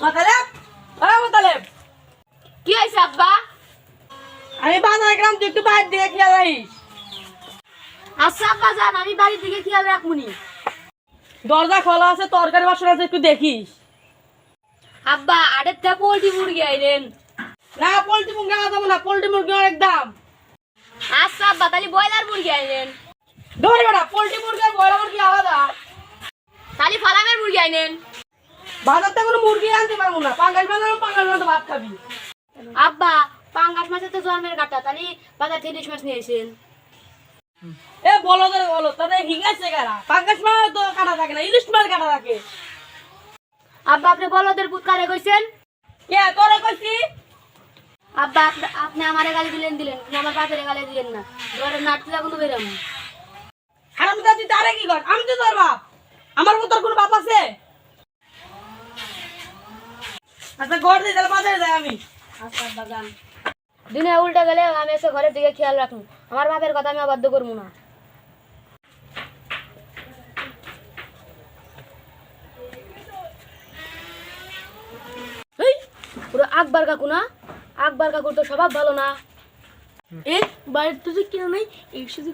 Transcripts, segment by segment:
মোতালেব, ও মোতালেব, কি হয়েছে আব্বা? আমি বাজারে গেলাম, তুই একটু বাইরে দিকে খেয়াল রাখিস। আচ্ছা আব্বা যান, আমি বাড়ির দিকে খেয়াল রাখবনি। দরজা খোলা আছে, তরকারি বাসন আছে, একটু দেখিস। আব্বা আড়ের থেকে পোল্ট্রি মুরগি আইলেন। না, পোল্ট্রি মুরগি আনা যাবো না, পোল্ট্রি মুরগি অনেক দাম। আচ্ছা আব্বা তাহলে ব্রয়লার মুরগি আইলেন। ধরে বেটা, পোল্ট্রি মুরগি আর ব্রয়লার মুরগি আলাদা। তাহলে ফার্মের মুরগি আইলেন। বাজার থেকে কোনো মুরগি আনতে পারবো না, পাঙ্গাস মাছ ভাত খাবি। আব্বা পাঙ্গাস মাছের তো জন্মের কাটা, তাহলে বাজার থেকে ইলিশ মাছ নিয়েছেন। এ বলো ধরে বলো, তাদের হিঙ্গাইছে কারা? পাঙ্গাস মাছ তো কাটা থাকে না, ইলিশ মাছ কাটা থাকে। আব্বা আপনি বলদের পুত কারে কইছেন? কে তোরে কইছি? আব্বা আপনি আমারে গালি দিলেন কিন্তু আমার বাপের গালি দিলেন না। ঘরের নাটলা কোনো বেরাম। হারামজাদা, তুই তারে কি কর? আমি তো তোর বাপ, আমার মতো কোনো বাপ আছে? আচ্ছা ঘর দিয়ে তাহলে বাজারে যাই আমি। আচ্ছা আব্বা যান। দিনে উল্টা গেলে আমি এসে ঘরের দিকে খেয়াল রাখুন, আমার বাপের কথা আমি অবাধ্য করবো না। পুরো আকবর কাকু না? আকবর কাকুর তো স্বভাব ভালো না। এই বাড়ির তো কেউ নেই, এই শুধু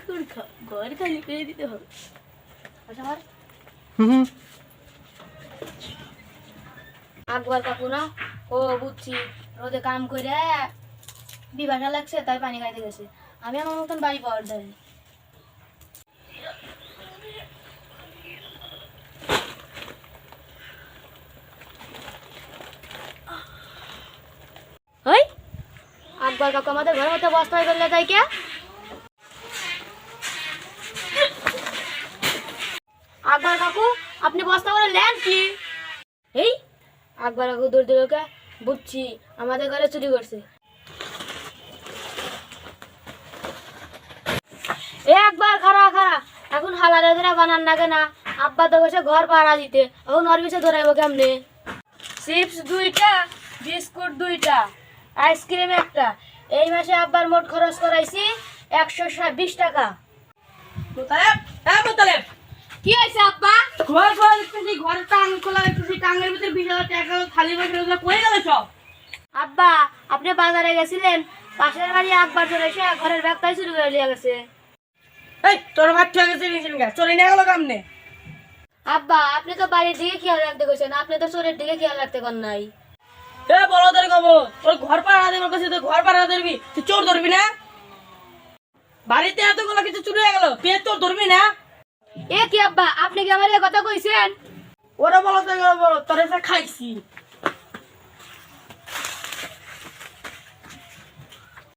ঘর খালি করে দিতে হবে। আচ্ছা আকবর কাকু না? ও বুঝছি, রোদে কাম করে বিভাসা লাগছে তাই পানি খাইতে গেছে। আমি আমার মতন বাড়ি পাওয়ার দেয়। ওই আকবর কাকু আমাদের ঘরের মধ্যে বস্তায় করলে তাই কে? আকবর কাকু আপনি বস্তা করে নেন কি? এই আকবর কাকু দৌড় দিল কে? বুঝছি আমাদের ঘরে চুরি করছে। এ একবার খারা খারা, এখন হালারে ধরে বানান লাগে না। আব্বা তো বসে ঘর পাড়া দিতে, এখন ওর পিছে ধরাইবো কেমনে? চিপস 2টা, বিস্কুট 2টা, আইসক্রিম 1টা। এই মাসে আব্বার মোট খরচ করাইছি 120 টাকা। মোতালেব, হ্যাঁ মোতালেব, কি হয়েছে আব্বা? ঘর খোলা দেখতেছি, ঘরের টাং খোলা দেখতেছি, টাঙ্গের ভিতরে 20,000 টাকা খালি বসে ওগুলো কই গেল সব? আব্বা আপনি বাজারে গেছিলেন, পাশের বাড়ি আকবর চলে এসে ঘরের ব্যাগটাই চুরি করে নিয়ে গেছে। এই তোর ভাত খেয়ে গেছে নিয়েছেন গা, চলে নিয়ে গেল কেমনে? আব্বা আপনি তো বাড়ির দিকে খেয়াল রাখতে গেছেন, আপনি তো চোরের দিকে খেয়াল রাখতে পারেন নাই। এ বলো তোর কবো, তোর ঘর পাড়া দেবে কাছে, তুই ঘর পাড়া ধরবি, তুই চোর ধরবি না? বাড়িতে এতগুলো কিছু চুরি হয়ে গেল, তুই চোর ধরবি না? এ কি আব্বা আপনি কি আমার কথা কইছেন? ওরা বলো তো, বলো তোর এসে খাইছি।